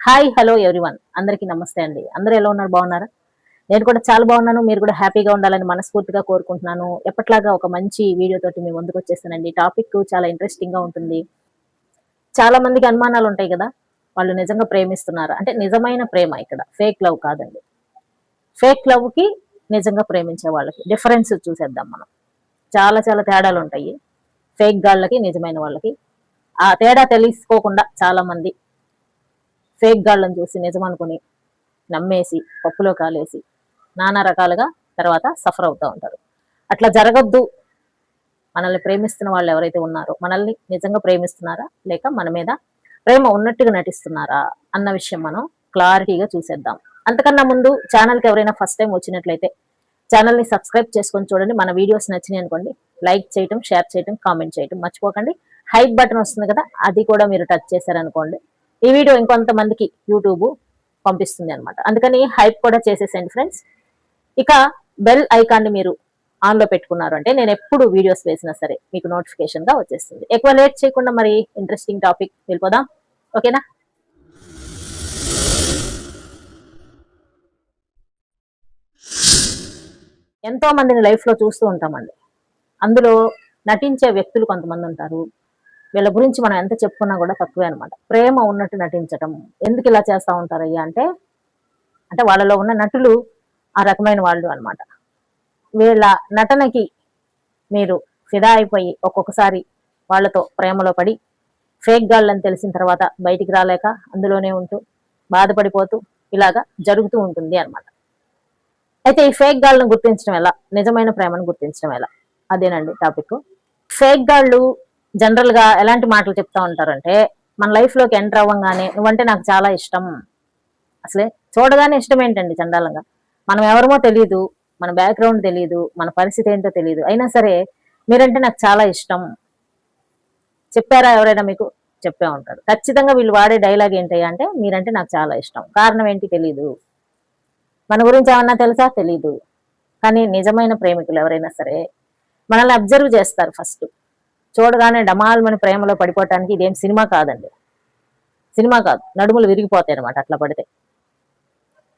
Hi hello everyone, అందరికీ నమస్తే అండి. అందరూ ఎలా ఉన్నారు? బాగున్నారా? నేను కూడా చాలా బాగున్నాను. మీరు కూడా హ్యాపీగా ఉండాలని మనస్ఫూర్తిగా కోరుకుంటున్నాను. ఎప్పట్లాగా ఒక మంచి వీడియో తోటి మీ ముందుకు వచ్చేసానండి. టాపిక్ చాలా ఇంట్రెస్టింగ్ గా ఉంటుంది. చాలా మందికి అనుమానాలు ఉంటాయి కదా, వాళ్ళు నిజంగా ప్రేమిస్తున్నారా అంటే నిజమైన ప్రేమ ఇక్కడ ఫేక్ లవ్ కాదండి. ఫేక్ లవ్ కి నిజంగా ప్రేమించే వాళ్ళకి డిఫరెన్స్ చూసేద్దాం మనం. చాలా చాలా తేడాలు ఉంటాయి ఫేక్ గాళ్ళకి నిజమైన వాళ్ళకి. ఆ తేడా తెలుసుకోకుండా చాలా మంది ఫేక్ గాళ్ళని చూసి నిజం అనుకుని నమ్మేసి పప్పులో కాలేసి నానా రకాలుగా తర్వాత సఫర్ అవుతూ ఉంటారు. అట్లా జరగద్దు. మనల్ని ప్రేమిస్తున్న వాళ్ళు ఎవరైతే ఉన్నారో మనల్ని నిజంగా ప్రేమిస్తున్నారా లేక మన మీద ప్రేమ ఉన్నట్టుగా నటిస్తున్నారా అన్న విషయం మనం క్లారిటీగా చూసేద్దాం. అంతకన్నా ముందు ఛానల్కి ఎవరైనా ఫస్ట్ టైం వచ్చినట్లయితే ఛానల్ని సబ్స్క్రైబ్ చేసుకొని చూడండి. మన వీడియోస్ నచ్చినాయి అనుకోండి, లైక్ చేయటం, షేర్ చేయటం, కామెంట్ చేయటం మర్చిపోకండి. హైప్ బటన్ వస్తుంది కదా, అది కూడా మీరు టచ్ చేశారనుకోండి ఈ వీడియో ఇంకొంతమందికి యూట్యూబ్ పంపిస్తుంది అనమాట. అందుకని హైప్ కూడా చేసేసేయండి ఫ్రెండ్స్. ఇక బెల్ ఐకాన్ని మీరు ఆన్ లో పెట్టుకున్నారు అంటే నేను ఎప్పుడు వీడియోస్ వేసినా సరే మీకు నోటిఫికేషన్ గా వచ్చేస్తుంది. ఎక్కువ లేట్ చేయకుండా మరి ఇంట్రెస్టింగ్ టాపిక్ వెళ్ళిపోదాం, ఓకేనా? ఎంతో మందిని లైఫ్ లో చూస్తూ ఉంటామండి. అందులో నటించే వ్యక్తులు కొంతమంది ఉంటారు. వీళ్ళ గురించి మనం ఎంత చెప్పుకున్నా కూడా తక్కువే అనమాట. ప్రేమ ఉన్నట్టు నటించటం ఎందుకు ఇలా చేస్తూ ఉంటారయ్యా అంటే అంటే వాళ్ళలో ఉన్న నటులు ఆ రకమైన వాళ్ళు అనమాట. వీళ్ళ నటనకి మీరు ఫిదా అయిపోయి ఒక్కొక్కసారి వాళ్ళతో ప్రేమలో పడి ఫేక్ గాళ్ళని తెలిసిన తర్వాత బయటికి రాలేక అందులోనే ఉంటూ బాధపడిపోతూ ఇలాగా జరుగుతూ ఉంటుంది అనమాట. అయితే ఈ ఫేక్ గాళ్ళను గుర్తించడం ఎలా, నిజమైన ప్రేమను గుర్తించడం ఎలా, అదేనండి టాపిక్. ఫేక్ గాళ్ళు జనరల్ గా ఎలాంటి మాటలు చెప్తా ఉంటారంటే మన లైఫ్ లోకి ఎంటర్ అవ్వగానే నువ్వంటే నాకు చాలా ఇష్టం. అసలే చూడగానే ఇష్టం ఏంటండి చండాలంగా. మనం ఎవరమో తెలియదు, మన బ్యాక్గ్రౌండ్ తెలియదు, మన పరిస్థితి ఏంటో తెలియదు, అయినా సరే మీరంటే నాకు చాలా ఇష్టం. చెప్పారా ఎవరైనా మీకు? చెప్పే ఉంటారు ఖచ్చితంగా. వీళ్ళు వాడే డైలాగ్ ఏంటయ్యా అంటే మీరంటే నాకు చాలా ఇష్టం. కారణం ఏంటి తెలియదు, మన గురించి ఏమన్నా తెలుసా తెలియదు. కానీ నిజమైన ప్రేమికులు ఎవరైనా సరే మనల్ని అబ్జర్వ్ చేస్తారు. ఫస్ట్ చూడగానే డమాల్మని ప్రేమలో పడిపోవటానికి ఇదేం సినిమా కాదండి. సినిమా కాదు, నడుములు విరిగిపోతాయి అనమాట అట్లా పడితే.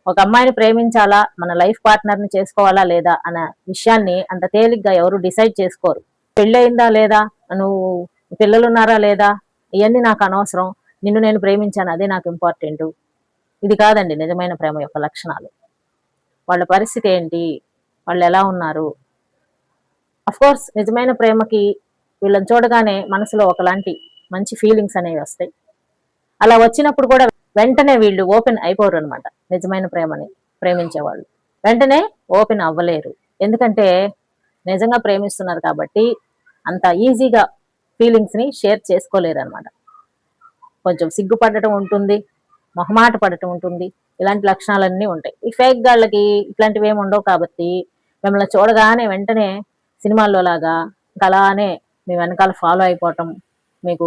ఒక అమ్మాయిని ప్రేమించాలా, మన లైఫ్ పార్ట్నర్ ని చేసుకోవాలా లేదా అన్న విషయాన్ని అంత తేలిగ్గా ఎవరు డిసైడ్ చేసుకోరు. పెళ్ళయిందా లేదా, నువ్వు పిల్లలున్నారా లేదా, ఇవన్నీ నాకు అనవసరం, నిన్ను నేను ప్రేమించాను అదే నాకు ఇంపార్టెంట్. ఇది కాదండి నిజమైన ప్రేమ యొక్క లక్షణాలు. వాళ్ళ పరిస్థితి ఏంటి, వాళ్ళు ఎలా ఉన్నారు. అఫ్ కోర్స్ నిజమైన ప్రేమకి వీళ్ళని చూడగానే మనసులో ఒకలాంటి మంచి ఫీలింగ్స్ అనేవి వస్తాయి. అలా వచ్చినప్పుడు కూడా వెంటనే వీళ్ళు ఓపెన్ అయిపోరు అనమాట. నిజమైన ప్రేమని ప్రేమించే వాళ్ళు వెంటనే ఓపెన్ అవ్వలేరు. ఎందుకంటే నిజంగా ప్రేమిస్తున్నారు కాబట్టి అంత ఈజీగా ఫీలింగ్స్ ని షేర్ చేసుకోలేరు అనమాట. కొంచెం సిగ్గుపడటం ఉంటుంది, మొహమాట పడటం ఉంటుంది, ఇలాంటి లక్షణాలన్నీ ఉంటాయి. ఈ ఫేక్ గాళ్ళకి ఇట్లాంటివి ఏమి ఉండవు కాబట్టి మిమ్మల్ని చూడగానే వెంటనే సినిమాల్లో లాగా అలానే మీ వెనకాల ఫాలో అయిపోవటం, మీకు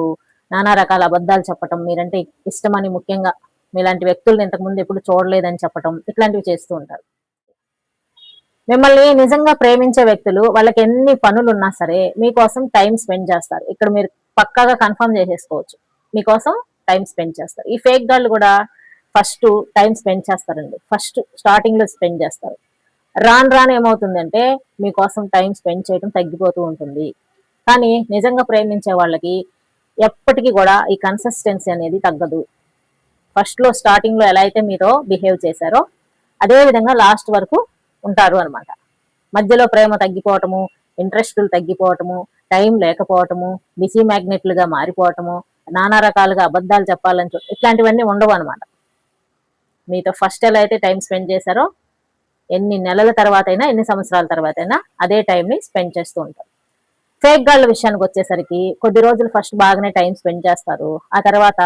నానా రకాల అబద్ధాలు చెప్పటం, మీరంటే ఇష్టమని, ముఖ్యంగా మీలాంటి వ్యక్తులను ఇంతకుముందు ఎప్పుడు చూడలేదని చెప్పటం, ఇట్లాంటివి చేస్తూ ఉంటారు. మిమ్మల్ని నిజంగా ప్రేమించే వ్యక్తులు వాళ్ళకి ఎన్ని పనులు ఉన్నా సరే మీకోసం టైం స్పెండ్ చేస్తారు. ఇక్కడ మీరు పక్కాగా కన్ఫర్మ్ చేసేసుకోవచ్చు, మీకోసం టైం స్పెండ్ చేస్తారు. ఈ ఫేక్ గాళ్ళు కూడా ఫస్ట్ టైం స్పెండ్ చేస్తారండి. ఫస్ట్ స్టార్టింగ్ లో స్పెండ్ చేస్తారు. రాను రాను ఏమవుతుందంటే మీకోసం టైం స్పెండ్ చేయడం తగ్గిపోతూ ఉంటుంది. కానీ నిజంగా ప్రేమించే వాళ్ళకి ఎప్పటికీ కూడా ఈ కన్సిస్టెన్సీ అనేది తగ్గదు. ఫస్ట్ లో స్టార్టింగ్ లో ఎలా అయితే మీరు బిహేవ్ చేశారో అదే విధంగా లాస్ట్ వరకు ఉంటారు అనమాట. మధ్యలో ప్రేమ తగ్గిపోవటము, ఇంట్రెస్టులు తగ్గిపోవటము, టైం లేకపోవటము, బిజీ మ్యాగ్నెట్లుగా మారిపోవటము, నానా రకాలుగా అబద్ధాలు చెప్పాలని ఇట్లాంటివన్నీ ఉండవు అనమాట. మీతో ఫస్ట్ ఎలా అయితే టైం స్పెండ్ చేశారో ఎన్ని నెలల తర్వాత అయినా, ఎన్ని సంవత్సరాల తర్వాత అయినా అదే టైంని స్పెండ్ చేస్తూ ఉంటారు. ఫేక్ గాళ్ళ విషయానికి వచ్చేసరికి కొద్ది రోజులు ఫస్ట్ బాగానే టైం స్పెండ్ చేస్తారు. ఆ తర్వాత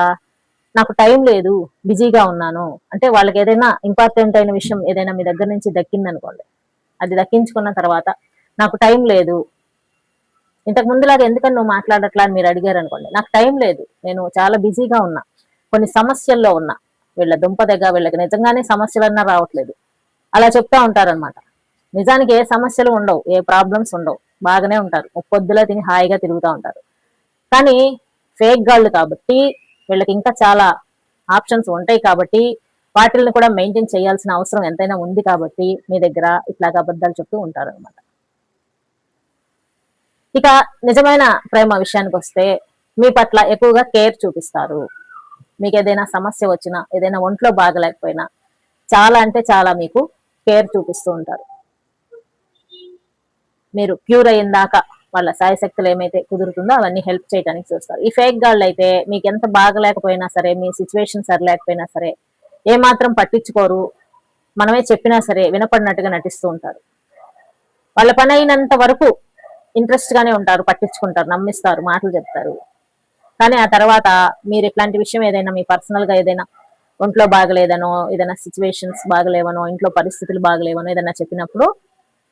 నాకు టైం లేదు, బిజీగా ఉన్నాను అంటే వాళ్ళకి ఏదైనా ఇంపార్టెంట్ అయిన విషయం ఏదైనా మీ దగ్గర నుంచి దక్కిందనుకోండి, అది దక్కించుకున్న తర్వాత నాకు టైం లేదు, ఇంతకు ముందులాగా ఎందుకని నువ్వు మాట్లాడట్లా అని మీరు అడిగారు అనుకోండి, నాకు టైం లేదు, నేను చాలా బిజీగా ఉన్నా, కొన్ని సమస్యల్లో ఉన్నా. వీళ్ళ దుంప దగ్గర వీళ్ళకి నిజంగానే సమస్యలన్నా రావట్లేదు, అలా చెప్తా ఉంటారనమాట. నిజానికి ఏ సమస్యలు ఉండవు, ఏ ప్రాబ్లమ్స్ ఉండవు, బాగానే ఉంటారు, పొద్దులా తిని హాయిగా తిరుగుతూ ఉంటారు. కానీ ఫేక్ గాళ్ళు కాబట్టి వీళ్ళకి ఇంకా చాలా ఆప్షన్స్ ఉంటాయి కాబట్టి వాటిల్ని కూడా మెయింటైన్ చేయాల్సిన అవసరం ఎంతైనా ఉంది కాబట్టి మీ దగ్గర ఇట్లాగా అబద్ధాలు చెప్తూ ఉంటారు అనమాట. ఇక నిజమైన ప్రేమ విషయానికి వస్తే మీ పట్ల ఎక్కువగా కేర్ చూపిస్తారు. మీకు ఏదైనా సమస్య వచ్చినా, ఏదైనా ఒంట్లో బాగలేకపోయినా చాలా అంటే చాలా మీకు కేర్ చూపిస్తూ ఉంటారు. మీరు క్యూర్ అయ్యిందాకా వాళ్ళ సాయశక్తులు ఏమైతే కుదురుతుందో అవన్నీ హెల్ప్ చేయడానికి చూస్తారు. ఈ ఫేక్ గాళ్ళు అయితే మీకు ఎంత బాగలేకపోయినా సరే, మీ సిచ్యువేషన్ సరిలేకపోయినా సరే ఏమాత్రం పట్టించుకోరు. మనమే చెప్పినా సరే వినపడినట్టుగా నటిస్తూ ఉంటారు. వాళ్ళ పని అయినంత వరకు ఇంట్రెస్ట్ గానే ఉంటారు, పట్టించుకుంటారు, నమ్మిస్తారు, మాటలు చెప్తారు. కానీ ఆ తర్వాత మీరు ఇట్లాంటి విషయం ఏదైనా మీ పర్సనల్ గా ఏదైనా ఒంట్లో బాగలేదనో, ఏదైనా సిచ్యువేషన్స్ బాగలేవనో, ఇంట్లో పరిస్థితులు బాగలేవనో ఏదైనా చెప్పినప్పుడు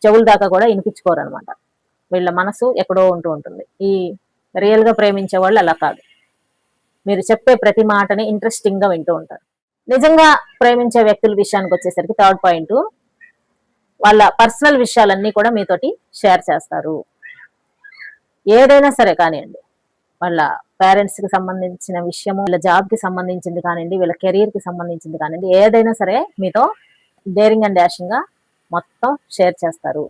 చెవుల దాకా కూడా వినిపించుకోరు అనమాట. వీళ్ళ మనసు ఎక్కడో ఉంటూ ఉంటుంది. ఈ రియల్ గా ప్రేమించే వాళ్ళు అలా కాదు. మీరు చెప్పే ప్రతి మాటని ఇంట్రెస్టింగ్ గా వింటూ ఉంటారు. నిజంగా ప్రేమించే వ్యక్తుల విషయానికి వచ్చేసరికి థర్డ్ పాయింట్, వాళ్ళ పర్సనల్ విషయాలన్నీ కూడా మీతోటి షేర్ చేస్తారు. ఏదైనా సరే కానివ్వండి, వాళ్ళ పేరెంట్స్ కి సంబంధించిన విషయము, వీళ్ళ జాబ్ కి సంబంధించింది కానివ్వండి, వీళ్ళ కెరీర్ కి సంబంధించింది కానివ్వండి, ఏదైనా సరే మీతో డేరింగ్ అండ్ డాషింగ్ గా మొత్తం షేర్ చేస్తారు.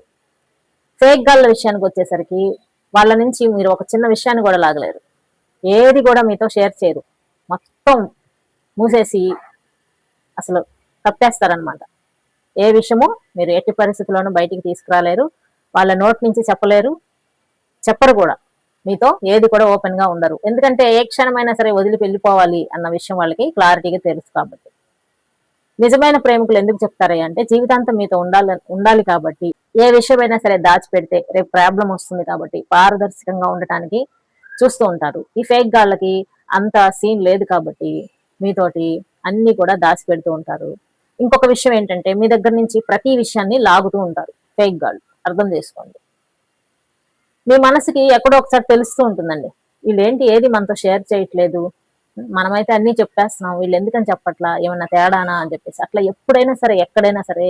ఫేక్ గాళ్ళ విషయానికి వచ్చేసరికి వాళ్ళ నుంచి మీరు ఒక చిన్న విషయాన్ని కూడా లాగలేరు. ఏది కూడా మీతో షేర్ చేయరు. మొత్తం మూసేసి అసలు తప్పేస్తారనమాట. ఏ విషయము మీరు ఎట్టి పరిస్థితుల్లోనూ బయటికి తీసుకురాలేరు. వాళ్ళ నోటి నుంచి చెప్పలేరు, చెప్పరు కూడా. మీతో ఏది కూడా ఓపెన్ గా ఉండరు. ఎందుకంటే ఏ క్షణమైనా సరే వదిలి వెళ్ళిపోవాలి అన్న విషయం వాళ్ళకి క్లారిటీగా తెలుసు కాబట్టి. నిజమైన ప్రేమికులు ఎందుకు చెప్తారా అంటే జీవితాంతం మీతో ఉండాలి కాబట్టి, ఏ విషయమైనా సరే దాచిపెడితే రేపు ప్రాబ్లం వస్తుంది కాబట్టి పారదర్శకంగా ఉండటానికి చూస్తూ ఉంటారు. ఈ ఫేక్ గాళ్ళకి అంత సీన్ లేదు కాబట్టి మీతోటి అన్ని కూడా దాచిపెడుతూ ఉంటారు. ఇంకొక విషయం ఏంటంటే మీ దగ్గర నుంచి ప్రతి విషయాన్ని లాగుతూ ఉంటారు ఫేక్ గాళ్ళు. అర్థం చేసుకోండి. మీ మనసుకి ఎక్కడో ఒకసారి తెలుస్తూ ఉంటుందండి, వీళ్ళేంటి ఏది మనతో షేర్ చేయట్లేదు, మనమైతే అన్ని చెప్పేస్తున్నాం, వీళ్ళు ఎందుకని చెప్పట్లా, ఏమన్నా తేడానా అని చెప్పేసి. అట్లా ఎప్పుడైనా సరే ఎక్కడైనా సరే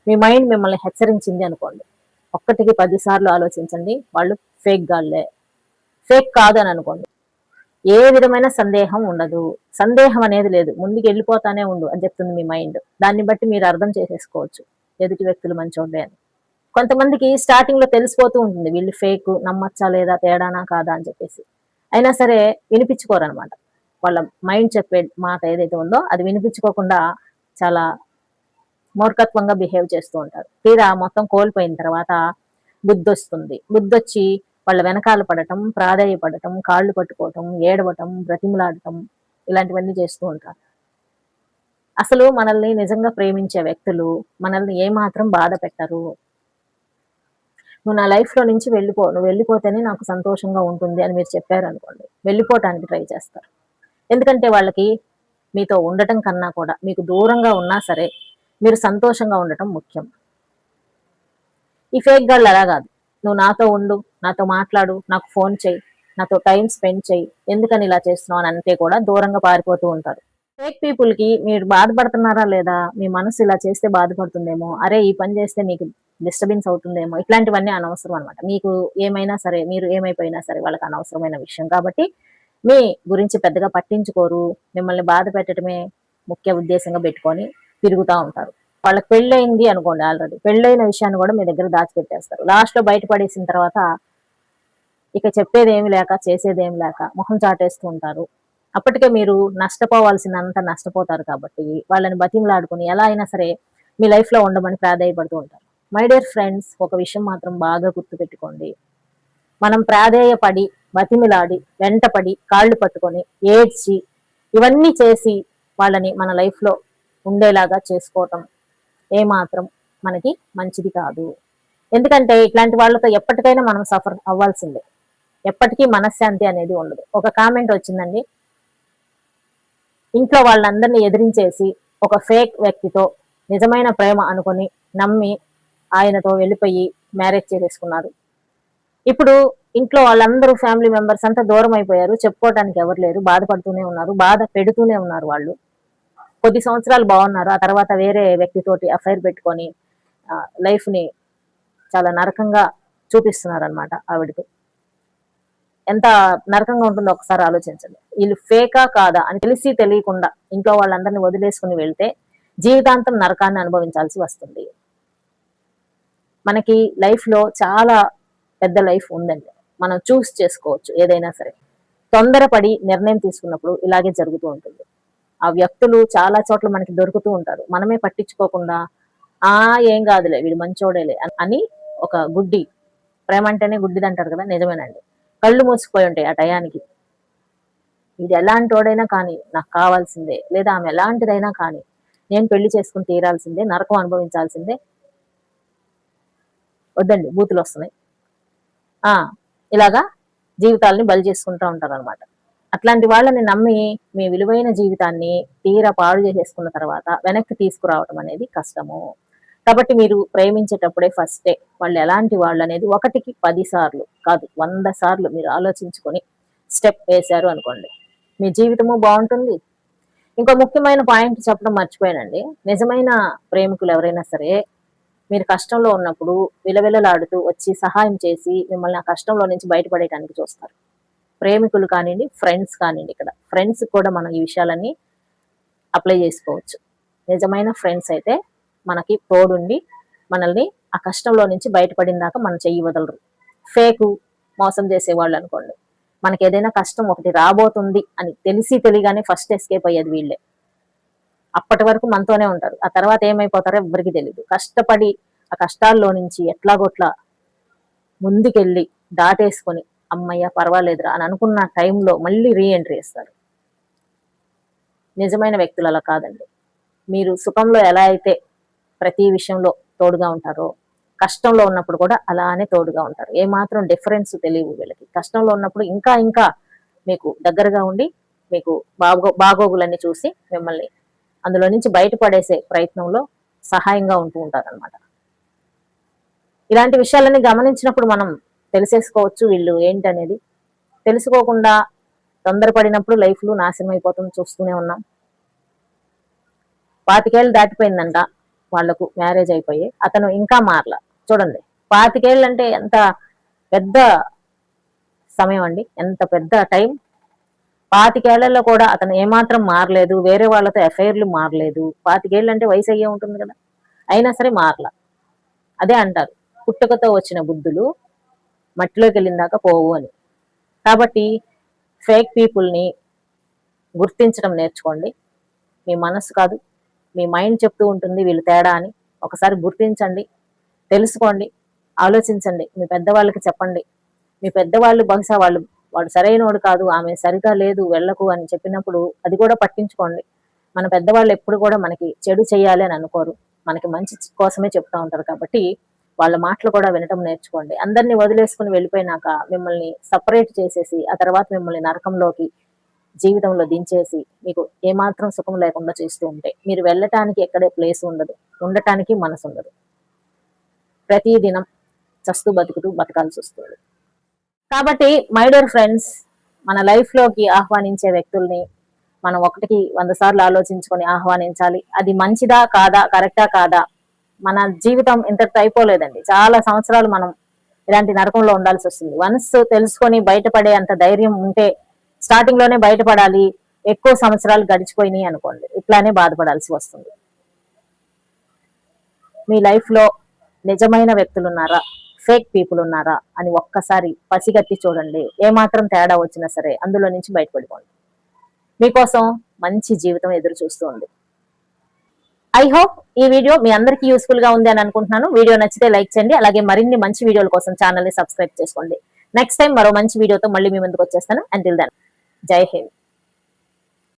మీ మైండ్ మిమ్మల్ని హెచ్చరించింది అనుకోండి, ఒక్కటికి 10 సార్లు ఆలోచించండి, వాళ్ళు ఫేక్ గాళ్ళే. ఫేక్ కాదు అని అనుకోండి, ఏ విధమైన సందేహం ఉండదు. సందేహం అనేది లేదు, ముందుకు వెళ్ళిపోతానే ఉండు అని చెప్తుంది మీ మైండ్. దాన్ని బట్టి మీరు అర్థం చేసేసుకోవచ్చు ఎదుటి వ్యక్తులు మంచోళ్ళే అని. కొంతమందికి స్టార్టింగ్ లో తెలిసిపోతూ ఉంటుంది వీళ్ళు ఫేక్, నమ్మచ్చా లేదా, తేడానా కాదా అని చెప్పేసి. అయినా సరే వినిపించుకోరనమాట. వాళ్ళ మైండ్ చెప్పే మాట ఏదైతే ఉందో అది వినిపించుకోకుండా చాలా మూర్ఖత్వంగా బిహేవ్ చేస్తూ ఉంటారు. తీరా మొత్తం కోల్పోయిన తర్వాత బుద్ధి వస్తుంది. బుద్ధి వచ్చి వాళ్ళ వెనకాల పడటం, ప్రాధేయపడటం, కాళ్ళు పట్టుకోవటం, ఏడవటం, బ్రతిమలాడటం, ఇలాంటివన్నీ చేస్తూ ఉంటారు. అసలు మనల్ని నిజంగా ప్రేమించే వ్యక్తులు మనల్ని ఏమాత్రం బాధ పెట్టరు. నువ్వు నా లైఫ్ లో నుంచి వెళ్ళిపో, నువ్వు వెళ్ళిపోతేనే నాకు సంతోషంగా ఉంటుంది అని మీరు చెప్పారు అనుకోండి, వెళ్ళిపోవటానికి ట్రై చేస్తారు. ఎందుకంటే వాళ్ళకి మీతో ఉండటం కన్నా కూడా మీకు దూరంగా ఉన్నా సరే మీరు సంతోషంగా ఉండటం ముఖ్యం. ఈ ఫేక్ గాళ్ళు అలా కాదు. నువ్వు నాతో ఉండు, నాతో మాట్లాడు, నాకు ఫోన్ చేయి, నాతో టైం స్పెండ్ చేయి, ఎందుకని ఇలా చేస్తున్నావు అని అంటే కూడా దూరంగా పారిపోతూ ఉంటారు. ఫేక్ పీపుల్ కి మీరు బాధపడుతున్నారా లేదా, మీ మనసు ఇలా చేస్తే బాధపడుతుందేమో, అరే ఈ పని చేస్తే మీకు డిస్టర్బెన్స్ అవుతుందేమో, ఇట్లాంటివన్నీ అనవసరం అనమాట. మీకు ఏమైనా సరే, మీరు ఏమైపోయినా సరే వాళ్ళకి అనవసరమైన విషయం కాబట్టి మీ గురించి పెద్దగా పట్టించుకోరు. మిమ్మల్ని బాధ పెట్టడమే ముఖ్య ఉద్దేశంగా పెట్టుకొని తిరుగుతూ ఉంటారు. వాళ్ళకి పెళ్ళయింది అనుకోండి, ఆల్రెడీ పెళ్ళైన విషయాన్ని కూడా మీ దగ్గర దాచిపెట్టేస్తారు. లాస్ట్ లో బయటపడేసిన తర్వాత ఇక చెప్పేది ఏమి లేక, చేసేది ఏమి లేక మొహం చాటేస్తూ ఉంటారు. అప్పటికే మీరు నష్టపోవాల్సినంత నష్టపోతారు కాబట్టి వాళ్ళని బతిమలాడుకుని ఎలా అయినా సరే మీ లైఫ్ లో ఉండమని ప్రాధేయపడుతూ ఉంటారు. మై డియర్ ఫ్రెండ్స్, ఒక విషయం మాత్రం బాగా గుర్తుపెట్టుకోండి. మనం ప్రాధేయపడి, బతిమిలాడి, వెంటపడి, కాళ్ళు పట్టుకొని, ఏడ్చి, ఇవన్నీ చేసి వాళ్ళని మన లైఫ్ లో ఉండేలాగా చేసుకోవటం ఏమాత్రం మనకి మంచిది కాదు. ఎందుకంటే ఇట్లాంటి వాళ్ళతో ఎప్పటికైనా మనం సఫర్ అవ్వాల్సిందే. ఎప్పటికీ మనశ్శాంతి అనేది ఉండదు. ఒక కామెంట్ వచ్చిందండి, ఇంట్లో వాళ్ళందరినీ ఎదిరించేసి ఒక ఫేక్ వ్యక్తితో నిజమైన ప్రేమ అనుకొని నమ్మి ఆయనతో వెళ్ళిపోయి మ్యారేజ్ చేసేసుకున్నారు. ఇప్పుడు ఇంట్లో వాళ్ళందరూ ఫ్యామిలీ మెంబర్స్ అంతా దూరం అయిపోయారు, చెప్పుకోవడానికి ఎవరు లేరు, బాధపడుతూనే ఉన్నారు, బాధ పెడుతూనే ఉన్నారు. వాళ్ళు కొద్ది సంవత్సరాలు బాగున్నారు, ఆ తర్వాత వేరే వ్యక్తితోటి అఫైర్ పెట్టుకొని లైఫ్ ని చాలా నరకంగా చూపిస్తున్నారు అనమాట. ఆవిడకి ఎంత నరకంగా ఉంటుందో ఒకసారి ఆలోచించండి. వీళ్ళు ఫేకా కాదా అని తెలిసి తెలియకుండా ఇంట్లో వాళ్ళందరినీ వదిలేసుకుని వెళ్తే జీవితాంతం నరకాన్ని అనుభవించాల్సి వస్తుంది. మనకి లైఫ్ లో చాలా పెద్ద లైఫ్ ఉందండి, మనం చూస్ చేసుకోవచ్చు ఏదైనా సరే. తొందరపడి నిర్ణయం తీసుకున్నప్పుడు ఇలాగే జరుగుతూ ఉంటుంది. ఆ వ్యక్తులు చాలా చోట్ల మనకి దొరుకుతూ ఉంటారు, మనమే పట్టించుకోకుండా ఏం కాదులే వీడు మంచోడేలే అని ఒక గుడ్డి, ప్రేమ అంటేనే గుడ్డిది అంటారు కదా, నిజమేనండి. కళ్ళు మూసుకుపోయి ఉంటాయి ఆ టయానికి. ఇది ఎలాంటి వాడైనా కానీ నాకు కావాల్సిందే, లేదా ఆమె ఎలాంటిదైనా కానీ నేను పెళ్లి చేసుకుని తీరాల్సిందే, నరకం అనుభవించాల్సిందే. వద్దండి, బూతులు వస్తున్నాయి. ఇలాగా జీవితాలని బలి చేసుకుంటూ ఉంటారు అనమాట. అట్లాంటి వాళ్ళని నమ్మి మీ విలువైన జీవితాన్ని తీరా పాడు చేసేసుకున్న తర్వాత వెనక్కి తీసుకురావటం అనేది కష్టము. కాబట్టి మీరు ప్రేమించేటప్పుడే ఫస్టే వాళ్ళు ఎలాంటి వాళ్ళు అనేది 1కి 10 సార్లు కాదు 100 సార్లు మీరు ఆలోచించుకొని స్టెప్ వేశారు అనుకోండి, మీ జీవితము బాగుంటుంది. ఇంకో ముఖ్యమైన పాయింట్ చెప్పడం మర్చిపోయానండి. నిజమైన ప్రేమికులు ఎవరైనా సరే మీరు కష్టంలో ఉన్నప్పుడు విలవిలలాడుతూ వచ్చి సహాయం చేసి మిమ్మల్ని ఆ కష్టంలో నుంచి బయటపడేయడానికి చూస్తారు. ప్రేమికులు కానివ్వండి, ఫ్రెండ్స్ కానివ్వండి. ఇక్కడ ఫ్రెండ్స్ కూడా మనం ఈ విషయాలన్నీ అప్లై చేసుకోవచ్చు. నిజమైన ఫ్రెండ్స్ అయితే మనకి తోడుండి మనల్ని ఆ కష్టంలో నుంచి బయటపడిన దాకా మనం చెయ్యి వదలరు. ఫేకు మోసం చేసేవాళ్ళు అనుకోండి, మనకి ఏదైనా కష్టం ఒకటి రాబోతుంది అని తెలిసి తెలియగానే ఫస్ట్ ఎస్కేప్ అయ్యేది వీళ్ళే. అప్పటి వరకు మనతోనే ఉంటారు, ఆ తర్వాత ఏమైపోతారో ఎవరికి తెలియదు. కష్టపడి ఆ కష్టాల్లో నుంచి ఎట్లాగొట్లా ముందుకెళ్ళి దాటేసుకొని అమ్మయ్య పర్వాలేదురా అని అనుకున్న టైంలో మళ్ళీ రీఎంట్రీ ఇస్తారు. నిజమైన వ్యక్తులు అలా కాదండి. మీరు సుఖంలో ఎలా అయితే ప్రతి విషయంలో తోడుగా ఉంటారో, కష్టంలో ఉన్నప్పుడు కూడా అలానే తోడుగా ఉంటారు. ఏమాత్రం డిఫరెన్స్ తెలియదు వీళ్ళకి. కష్టంలో ఉన్నప్పుడు ఇంకా ఇంకా మీకు దగ్గరగా ఉండి మీకు బాగోగులన్నీ చూసి మిమ్మల్ని అందులో నుంచి బయటపడేసే ప్రయత్నంలో సహాయంగా ఉంటూ ఉంటారనమాట. ఇలాంటి విషయాలన్నీ గమనించినప్పుడు మనం తెలిసేసుకోవచ్చు వీళ్ళు ఏంటనేది. తెలుసుకోకుండా తొందరపడినప్పుడు లైఫ్లో నాశనం అయిపోతుంది, చూస్తూనే ఉన్నాం. 25 ఏళ్ళు దాటిపోయిందంట వాళ్లకు, మ్యారేజ్ అయిపోయి అతను ఇంకా మారల. చూడండి, 25 ఏళ్ళు అంటే ఎంత పెద్ద సమయం అండి, ఎంత పెద్ద టైం. 25 ఏళ్లలో కూడా అతను ఏమాత్రం మారలేదు, వేరే వాళ్ళతో ఎఫ్ఐఆర్లు మారలేదు. 25 ఏళ్ళు అంటే వయసు అయ్యే ఉంటుంది కదా, అయినా సరే మారల. అదే అంటారు, పుట్టుకతో వచ్చిన బుద్ధులు మట్టిలోకి వెళ్ళిన దాకా పోవు అని. కాబట్టి ఫేక్ పీపుల్ని గుర్తించడం నేర్చుకోండి. మీ మనసు కాదు, మీ మైండ్ చెప్తూ ఉంటుంది వీళ్ళు తేడా అని. ఒకసారి గుర్తించండి, తెలుసుకోండి, ఆలోచించండి. మీ పెద్దవాళ్ళకి చెప్పండి. మీ పెద్దవాళ్ళు బహుశా వాడు సరైనోడు కాదు, ఆమె సరిగా లేదు వెళ్ళకు అని చెప్పినప్పుడు అది కూడా పట్టించుకోండి. మన పెద్దవాళ్ళు ఎప్పుడు కూడా మనకి చెడు చేయాలి అని అనుకోరు, మనకి మంచి కోసమే చెప్తా ఉంటారు. కాబట్టి వాళ్ళ మాటలు కూడా వినటం నేర్చుకోండి. అందరినీ వదిలేసుకుని వెళ్ళిపోయినాక మిమ్మల్ని సపరేట్ చేసేసి ఆ తర్వాత మిమ్మల్ని నరకంలోకి జీవితంలో దించేసి మీకు ఏమాత్రం సుఖం లేకుండా చేస్తూ ఉంటే మీరు వెళ్ళటానికి ఎక్కడే ప్లేస్ ఉండదు, ఉండటానికి మనసు ఉండదు. ప్రతి దినం చస్తూ బతుకుతూ బతకాల్సి వస్తుంది. కాబట్టి మై డియర్ ఫ్రెండ్స్, మన లైఫ్ లోకి ఆహ్వానించే వ్యక్తుల్ని మనం 1కి 100 సార్లు ఆలోచించుకొని ఆహ్వానించాలి. అది మంచిదా కాదా, కరెక్టా కాదా. మన జీవితం ఇంతటితో అయిపోలేదండి, చాలా సంవత్సరాలు మనం ఇలాంటి నరకంలో ఉండాల్సి వస్తుంది. వన్స్ తెలుసుకొని బయటపడే అంత ధైర్యం ఉంటే స్టార్టింగ్ లోనే బయటపడాలి. ఎక్కువ సంవత్సరాలు గడిచిపోయినాయి అనుకోండి, ఇట్లానే బాధపడాల్సి వస్తుంది. మీ లైఫ్ లో నిజమైన వ్యక్తులు ఉన్నారా, ఫేక్ పీపుల్ ఉన్నారా అని ఒక్కసారి పసిగట్టి చూడండి. ఏమాత్రం తేడా వచ్చినా సరే అందులో నుంచి బయటపడిపోండి. మీకోసం మంచి జీవితం ఎదురు చూస్తూ ఉంది. ఐ హోప్ ఈ వీడియో మీ అందరికీ యూస్ఫుల్ గా ఉంది అని అనుకుంటున్నాను. వీడియో నచ్చితే లైక్ చేయండి, అలాగే మరిన్ని మంచి వీడియోల కోసం ఛానల్ ని సబ్స్క్రైబ్ చేసుకోండి. నెక్స్ట్ టైం మరో మంచి వీడియోతో మళ్ళీ మీ ముందుకు వచ్చేస్తాను. అంటిల్ దెన్, జై హింద్.